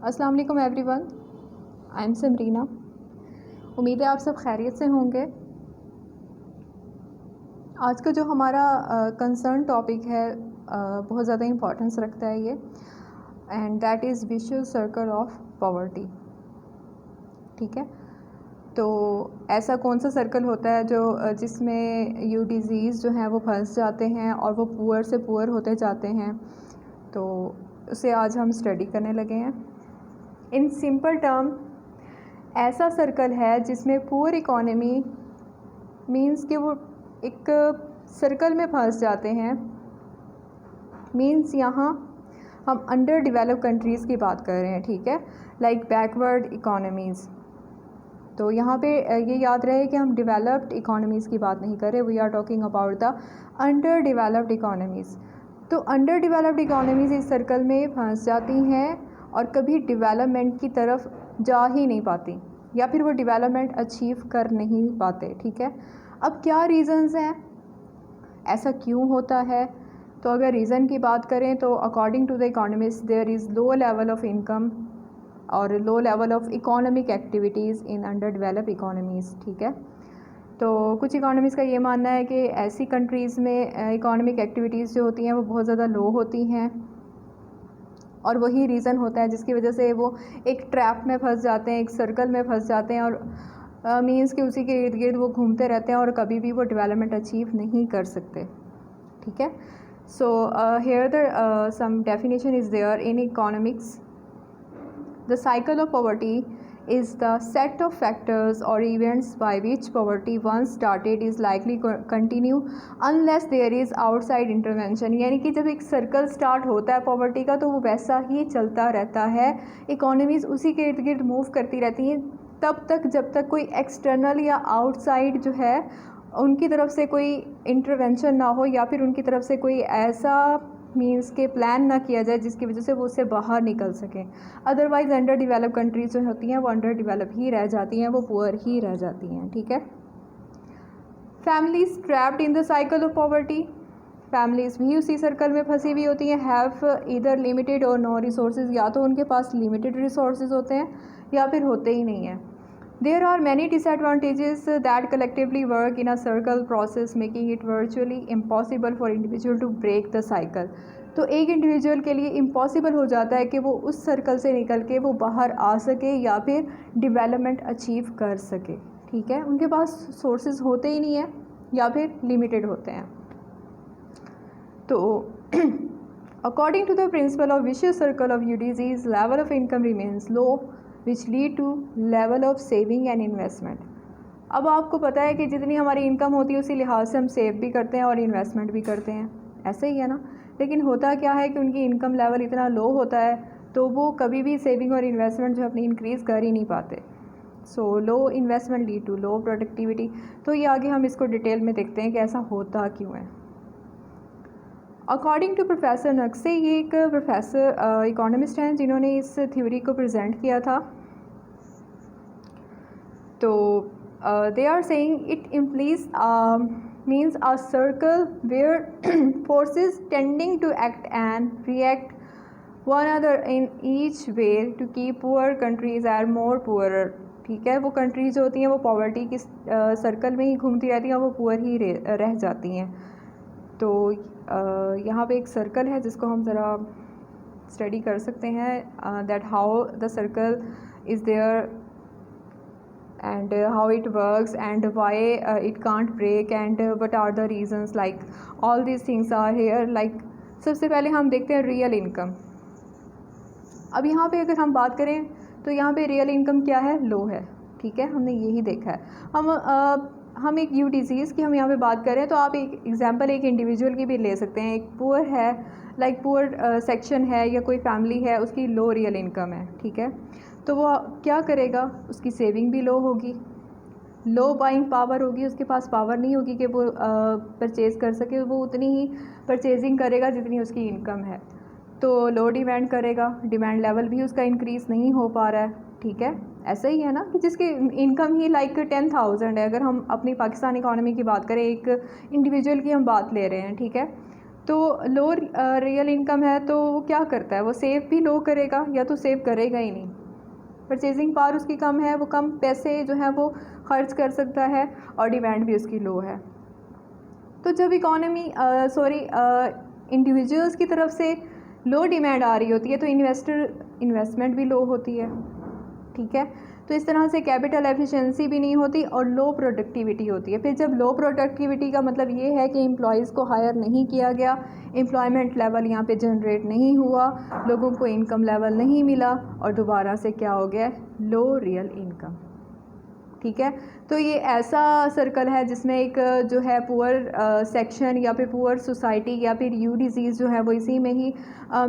अस्सलाम वालेकुम everyone, I am Samreena. उम्मीद है आप सब खैरियत से होंगे। आज का जो हमारा कंसर्न टॉपिक है बहुत ज़्यादा इम्पोर्टेंस रखता है ये, and that is vicious circle of poverty. ठीक है, तो ऐसा कौन सा सर्कल होता है जो जिसमें यू डिज़ीज़ जो हैं वो फंस जाते हैं और वो पुअर से पुअर होते जाते हैं। तो उसे आज हम स्टडी करने लगे हैं। इन सिंपल टर्म, ऐसा सर्कल है जिसमें पुअर इकोनॉमी मींस कि वो एक सर्कल में फंस जाते हैं। मींस यहाँ हम अंडर डेवलप कंट्रीज़ की बात कर रहे हैं, ठीक है, लाइक बैकवर्ड इकोनॉमीज़। तो यहाँ पे ये याद रहे कि हम डेवलप्ड इकोनॉमीज़ की बात नहीं कर रहे, we are talking about the underdeveloped economies. तो अंडर डेवलप्ड इकोनॉमीज़ इस सर्कल में फंस जाती हैं और कभी डेवलपमेंट की तरफ जा ही नहीं पाती, या फिर वो डेवलपमेंट अचीव कर नहीं पाते। ठीक है, अब क्या रीज़न्स हैं, ऐसा क्यों होता है? तो अगर रीज़न की बात करें तो according to the economist there is low level of income और low level of economic activities in under develop economies. ठीक है, तो कुछ इकोनॉमिस्ट का ये मानना है कि ऐसी कंट्रीज़ में इकोनॉमिक एक्टिविटीज़ जो होती हैं वो बहुत ज़्यादा लो होती हैं, और वही रीज़न होता है जिसकी वजह से वो एक ट्रैप में फंस जाते हैं, एक सर्कल में फंस जाते हैं, और मींस कि उसी के इर्द गिर्द वो घूमते रहते हैं और कभी भी वो डेवलपमेंट अचीव नहीं कर सकते। ठीक है, so here the some definition is there in economics. The cycle of poverty is the set of factors or events by which poverty once started is likely to continue unless there is outside intervention। यानी कि जब एक circle start होता है poverty का तो वो वैसा ही चलता रहता है, इकोनॉमीज़ उसी के इर्द गिर्द मूव करती रहती हैं तब तक जब तक कोई एक्सटर्नल या आउटसाइड जो है उनकी तरफ से कोई इंटरवेंशन ना हो, या फिर उनकी तरफ से कोई ऐसा मींस के प्लान ना किया जाए जिसकी वजह से वो उससे बाहर निकल सकें। अदरवाइज़ अंडर डेवलप कंट्रीज़ जो होती हैं वो अंडर डेवलप ही रह जाती हैं, वो पुअर ही रह जाती हैं। ठीक है, families trapped in the cycle of poverty, families भी उसी सर्कल में फंसी हुई होती हैं। हैव ईदर लिमिटेड और नो रिसोर्सेज, या तो उनके पास लिमिटेड रिसोर्सेज होते हैं या फिर होते ही नहीं हैं। There are many disadvantages that collectively work in a circle process, making it virtually impossible for individual to break the cycle। तो एक इंडिविजुअल के लिए इम्पॉसिबल हो जाता है कि वो उस सर्कल से निकल के वो बाहर आ सके या फिर डेवलपमेंट अचीव कर सके। ठीक है, उनके पास सोर्सेज होते ही नहीं हैं या फिर लिमिटेड होते हैं। तो according to the principle of vicious circle of UDGs, level of income remains low which lead to level of saving and investment. अब आपको पता है कि जितनी हमारी इनकम होती है उसी लिहाज से हम सेव भी करते हैं और इन्वेस्टमेंट भी करते हैं, ऐसे ही है ना। लेकिन होता क्या है कि उनकी इनकम लेवल इतना लो होता है तो वो कभी भी सेविंग और इन्वेस्टमेंट जो अपनी इंक्रीज़ कर ही नहीं पाते। So low investment lead to low productivity. तो ये आगे हम इसको डिटेल में देखते हैं कि ऐसा होता क्यों है। अकॉर्डिंग टू प्रोफेसर नक्से, ये एक प्रोफेसर इकोनॉमिस्ट हैं जिन्होंने इस थ्योरी को प्रेजेंट किया था। तो they are saying it implies means a circle where forces tending to act and react one other in each way to keep poor countries are more poorer. ठीक है, वो कंट्रीज होती हैं वो पॉवर्टी की सर्कल में ही घूमती रहती हैं और वो पुअर ही रह जाती हैं। तो यहाँ पे एक सर्कल है जिसको हम ज़रा स्टडी कर सकते हैं, that how the circle is there and how it works and why it can't break and what are the reasons, like all these things are here। like सबसे पहले हम देखते हैं रियल इनकम। अब यहाँ पे अगर हम बात करें तो यहाँ पे रियल इनकम क्या है, लो है। ठीक है, हमने यही देखा है। हम एक यू डिज़ीज़ की हम यहाँ पे बात करें तो आप एक एग्जांपल एक इंडिविजुअल की भी ले सकते हैं। एक पुअर है, लाइक पुअर सेक्शन है या कोई फैमिली है, उसकी लो रियल इनकम है। ठीक है, तो वो क्या करेगा, उसकी सेविंग भी लो होगी, लो बाइंग पावर होगी, उसके पास पावर नहीं होगी कि वो परचेज़ कर सके, वो उतनी ही परचेजिंग करेगा जितनी उसकी इनकम है। तो लो डिमांड करेगा, डिमांड लेवल भी उसका इंक्रीज़ नहीं हो पा रहा है। ठीक है, ऐसा ही है ना कि जिसकी इनकम ही लाइक 10,000 है, अगर हम अपनी पाकिस्तान इकॉनमी की बात करें, एक इंडिविजुअल की हम बात ले रहे हैं। ठीक है, तो लो रियल इनकम है तो वो क्या करता है, वो सेव भी लो करेगा या तो सेव करेगा ही नहीं। परचेजिंग पावर उसकी कम है, वो कम पैसे जो है वो खर्च कर सकता है और डिमांड भी उसकी लो है। तो जब इकोनॉमी इंडिविजुअल्स की तरफ से लो डिमांड आ रही होती है तो इन्वेस्टमेंट भी लो होती है, ठीक है। तो इस तरह से कैपिटल एफिशिएंसी भी नहीं होती और लो प्रोडक्टिविटी होती है। फिर जब लो प्रोडक्टिविटी का मतलब ये है कि एम्प्लॉयज़ को हायर नहीं किया गया, एम्प्लॉयमेंट लेवल यहाँ पे जनरेट नहीं हुआ, लोगों को इनकम लेवल नहीं मिला और दोबारा से क्या हो गया, लो रियल इनकम, ठीक है। तो ये ऐसा सर्कल है जिसमें एक जो है पुअर सेक्शन या फिर पुअर सोसाइटी या फिर यू डिज़ीज़ जो है वो इसी में ही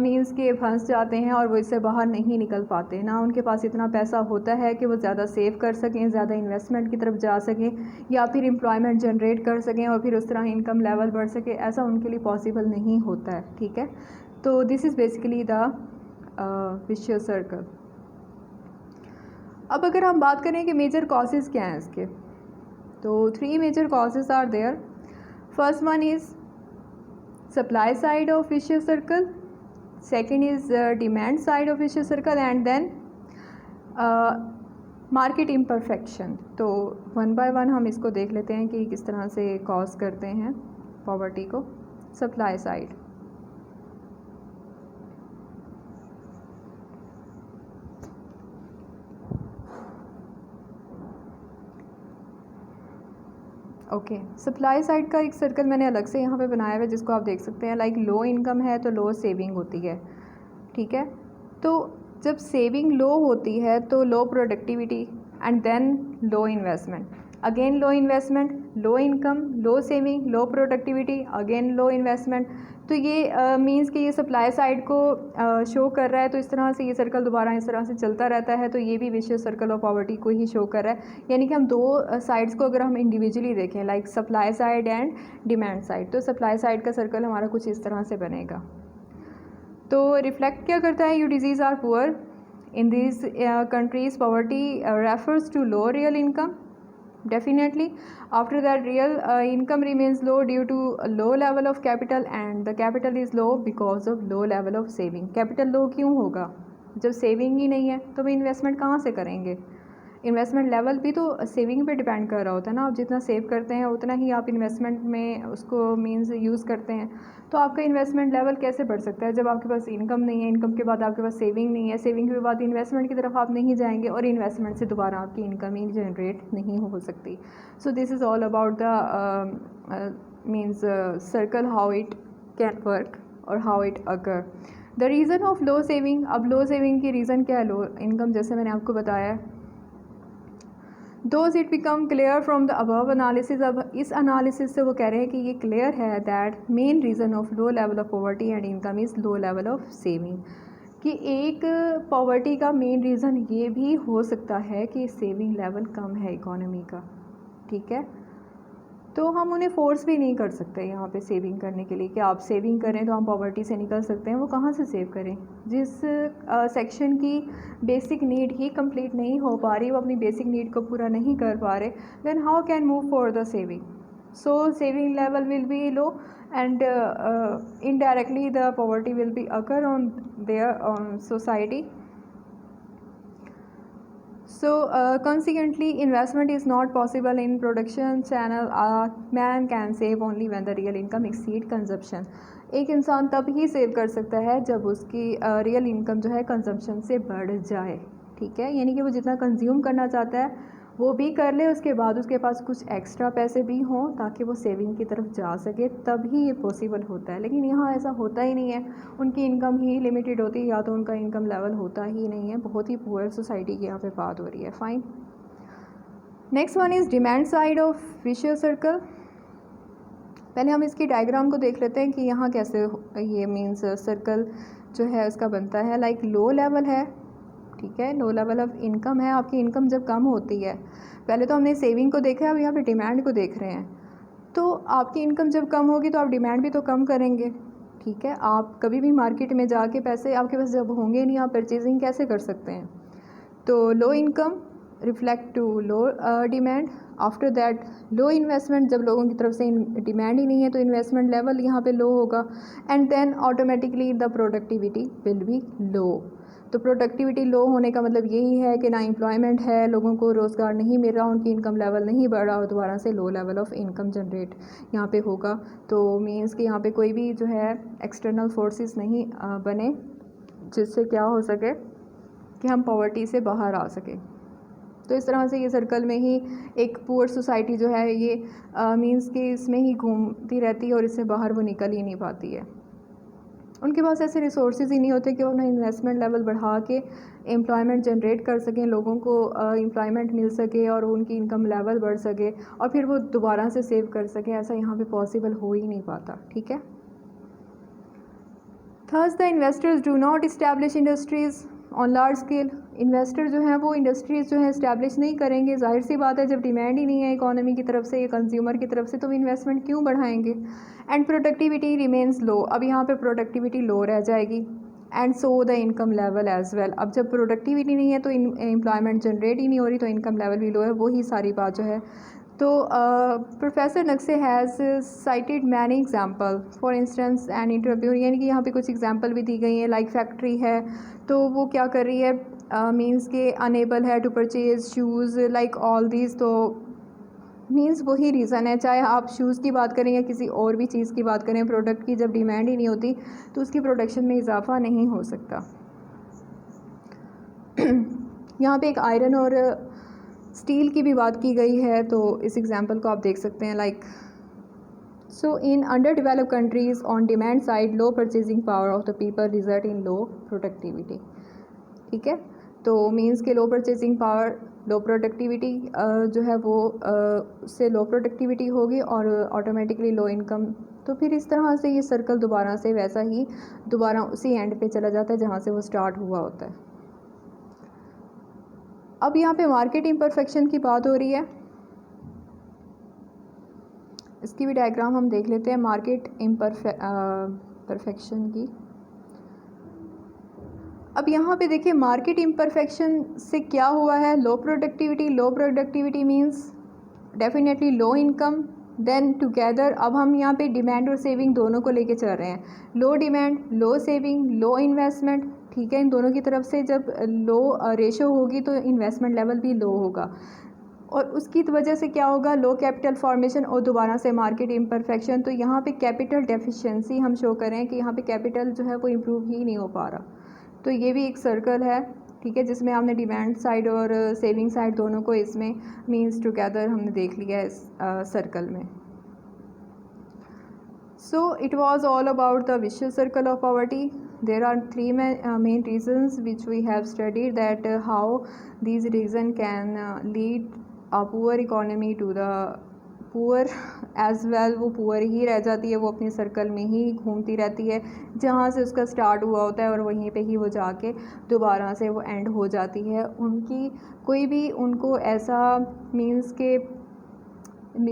मींस के फंस जाते हैं और वो इससे बाहर नहीं निकल पाते। ना उनके पास इतना पैसा होता है कि वो ज़्यादा सेव कर सकें, ज़्यादा इन्वेस्टमेंट की तरफ जा सकें या फिर एम्प्लॉयमेंट जनरेट कर सकें और फिर उस तरह इनकम लेवल बढ़ सके, ऐसा उनके लिए पॉसिबल नहीं होता है, ठीक है। तो this is basically the vicious circle. अब अगर हम बात करें कि मेजर कॉजेज़ क्या हैं इसके, तो 3 major causes are there. First one is supply side of vicious circle, second is demand side of vicious circle and then market imperfection. तो वन बाय वन हम इसको देख लेते हैं कि किस तरह से कॉज करते हैं पॉवर्टी को। Supply side, okay, supply side का एक सर्कल मैंने अलग से यहाँ पे बनाया हुआ है जिसको आप देख सकते हैं। लाइक लो इनकम है तो लो सेविंग होती है, ठीक है। तो जब सेविंग लो होती है तो low productivity and then low investment, again low investment, low income, low saving, low productivity, again low investment. तो ये मींस कि ये सप्लाई साइड को शो कर रहा है। तो इस तरह से ये सर्कल दोबारा इस तरह से चलता रहता है। तो ये भी विशियस सर्कल ऑफ पॉवर्टी को ही शो कर रहा है। यानी कि हम दो साइड्स को अगर हम इंडिविजुअली देखें, like supply side and demand side, तो सप्लाई साइड का सर्कल हमारा कुछ इस तरह से बनेगा। तो रिफ्लेक्ट क्या करता है, you diseases are poor in this countries, poverty refers to low real income definitely. After that, real income remains low due to a low level of capital and the capital is low because of low level of saving. capital low क्यों होगा, जब saving ही नहीं है तो वे investment कहाँ से करेंगे। Investment level भी तो सेविंग पे डिपेंड कर रहा होता है ना। आप जितना सेव करते हैं उतना ही आप इन्वेस्टमेंट में उसको मींस यूज़ करते हैं। तो आपका इन्वेस्टमेंट लेवल कैसे बढ़ सकता है जब आपके पास इनकम नहीं है, इनकम के बाद आपके पास सेविंग नहीं है, सेविंग के बाद इन्वेस्टमेंट की तरफ आप नहीं जाएंगे और इन्वेस्टमेंट से दोबारा आपकी इनकम ही जनरेट नहीं हो सकती। So this is all about the means circle, how it can work और how it occur. The reason of low saving, अब लो सेविंग की रीज़न क्या है, लो इनकम, जैसे मैंने आपको बताया। Those it become clear from the above analysis, अब इस एनालिसिस से वो कह रहे हैं कि ये क्लियर है that main reason of low level of poverty and income is low level of saving, कि एक पॉवर्टी का मेन रीज़न ये भी हो सकता है कि सेविंग लेवल कम है इकोनॉमी का, ठीक है। तो हम उन्हें फोर्स भी नहीं कर सकते यहाँ पे सेविंग करने के लिए कि आप सेविंग करें तो हम पॉवर्टी से निकल सकते हैं। वो कहाँ से सेव करें, जिस सेक्शन की बेसिक नीड ही कंप्लीट नहीं हो पा रही, वो अपनी बेसिक नीड को पूरा नहीं कर पा रहे, then how can move for the saving. So saving level will be low and indirectly the poverty will be occur on there society. So consequently, investment is not possible in production channel. Man can save only when the real income exceed consumption. एक इंसान तब ही save कर सकता है जब उसकी real income जो है कंजम्पशन से बढ़ जाए, ठीक है। यानी कि वो जितना कंज्यूम करना चाहता है वो भी कर ले, उसके बाद उसके पास कुछ एक्स्ट्रा पैसे भी हों ताकि वो सेविंग की तरफ जा सके, तभी ये पॉसिबल होता है। लेकिन यहाँ ऐसा होता ही नहीं है, उनकी इनकम ही लिमिटेड होती है या तो उनका इनकम लेवल होता ही नहीं है। बहुत ही पुअर सोसाइटी की यहाँ पे बात हो रही है। Fine, next one is demand side of vicious circle. पहले हम इसकी डायग्राम को देख लेते हैं कि यहाँ कैसे ये मीन्स सर्कल जो है उसका बनता है। लाइक लो लेवल है, ठीक है, लो लेवल ऑफ इनकम है। आपकी इनकम जब कम होती है, पहले तो हमने सेविंग को देखा है, अब यहाँ पे डिमांड को देख रहे हैं। तो आपकी इनकम जब कम होगी तो आप डिमांड भी तो कम करेंगे, ठीक है। आप कभी भी मार्केट में जाके पैसे आपके पास जब होंगे नहीं, आप परचेजिंग कैसे कर सकते हैं। तो low income reflect to low demand. After that low investment, जब लोगों की तरफ से डिमांड ही नहीं है तो इन्वेस्टमेंट लेवल यहाँ पे लो होगा, and then automatically the productivity will be low. तो प्रोडक्टिविटी लो होने का मतलब यही है कि ना एम्प्लॉयमेंट है, लोगों को रोज़गार नहीं मिल रहा, उनकी इनकम लेवल नहीं बढ़ रहा और दोबारा से लो लेवल ऑफ इनकम जनरेट यहाँ पे होगा। तो मीन्स कि यहाँ पे कोई भी जो है एक्सटर्नल फोर्सेस नहीं बने जिससे क्या हो सके कि हम पॉवर्टी से बाहर आ सकें। तो इस तरह से ये सर्कल में ही एक पुअर सोसाइटी जो है ये मीन्स कि इसमें ही घूमती रहती है और इससे बाहर वो निकल ही नहीं पाती है। उनके पास ऐसे रिसोर्सेज ही नहीं होते कि उन्हें इन्वेस्टमेंट लेवल बढ़ा के एम्प्लॉयमेंट जनरेट कर सकें, लोगों को एम्प्लॉयमेंट मिल सके और उनकी इनकम लेवल बढ़ सके और फिर वो दोबारा से सेव कर सकें। ऐसा यहाँ पे पॉसिबल हो ही नहीं पाता। ठीक है, thus the investors do not establish industries on large scale. Investor जो हैं वो इंडस्ट्रीज़ जो है इस्टेब्लिश नहीं करेंगे। जाहिर सी बात है, जब डिमांड ही नहीं है इकोनॉमी की तरफ से या कंज्यूमर की तरफ से तो इन्वेस्टमेंट क्यों बढ़ाएंगे। एंड प्रोडक्टिविटी रिमेन्स लो, अब यहाँ पे प्रोडक्टिविटी लो रह जाएगी, and so the income level as well. अब जब प्रोडक्टिविटी नहीं है तो एम्प्लॉयमेंट जनरेट ही नहीं हो रही तो इनकम लेवल भी लो है, वही सारी बात जो है। तो professor Nurkse has cited many example, for instance an interview, यानी कि यहाँ पे कुछ एग्जाम्पल भी दी गई हैं। लाइक फैक्ट्री है तो वो क्या कर रही है, मीन्स के अनेबल है to purchase shoes like all these. तो मीन्स वही रीज़न है, चाहे आप शूज़ की बात करें या किसी और भी चीज़ की बात करें, प्रोडक्ट की जब डिमांड ही नहीं होती तो उसकी प्रोडक्शन में इजाफा नहीं हो सकता। यहाँ पे एक आयरन और स्टील की भी बात की गई है, तो इस एग्जांपल को आप देख सकते हैं। Like so in under developed countries on demand side low purchasing power of the people result in low productivity. ठीक है, तो मीन्स के लो परचेजिंग पावर लो प्रोडक्टिविटी जो है वो उससे लो प्रोडक्टिविटी होगी और ऑटोमेटिकली लो इनकम। तो फिर इस तरह से ये सर्कल दोबारा से वैसा ही दोबारा उसी एंड पे चला जाता है जहाँ से वो स्टार्ट हुआ होता है। अब यहाँ पे मार्केट इम्परफेक्शन की बात हो रही है, इसकी भी डायग्राम हम देख लेते हैं मार्केट परफेक्शन की। अब यहाँ पे देखिए मार्केट इम्परफेक्शन से क्या हुआ है, low productivity means definitely low income, then together अब हम यहाँ पे डिमांड और सेविंग दोनों को लेके चल रहे हैं। लो डिमांड, लो सेविंग, लो इन्वेस्टमेंट। ठीक है, इन दोनों की तरफ से जब लो रेशो होगी तो इन्वेस्टमेंट लेवल भी लो होगा और उसकी वजह से क्या होगा, लो कैपिटल फॉर्मेशन और दोबारा से मार्केट इम्परफेक्शन। तो यहाँ पे कैपिटल डेफिशिएंसी हम शो करें कि यहाँ पे कैपिटल जो है वो इम्प्रूव ही नहीं हो पा रहा। तो ये भी एक सर्कल है, ठीक है, जिसमें हमने डिमांड साइड और सेविंग साइड दोनों को इसमें मीन्स टुगेदर हमने देख लिया है इस सर्कल में। So it was all about the vicious circle of poverty. There are three main reasons which we have studied, that how these reasons can lead a poor economy to the poor as well. वो poor ही रह जाती है, वो अपने circle में ही घूमती रहती है जहाँ से उसका स्टार्ट हुआ होता है और वहीं पे ही वो जाके दोबारा से वो एंड हो जाती है। उनकी कोई भी उनको ऐसा मीन्स के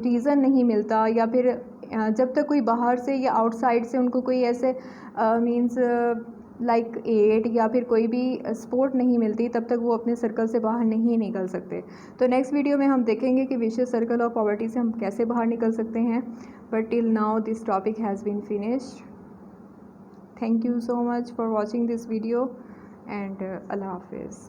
रीज़न नहीं मिलता, या फिर जब तक कोई बाहर से या आउटसाइड से उनको कोई ऐसे मीन्स लाइक एड या फिर कोई भी सपोर्ट नहीं मिलती, तब तक वो अपने सर्कल से बाहर नहीं निकल सकते। तो नेक्स्ट वीडियो में हम देखेंगे कि विशियस सर्कल ऑफ पॉवर्टी से हम कैसे बाहर निकल सकते हैं। But till now this topic has been finished. Thank you so much for watching this video and अल्लाह हाफिज़।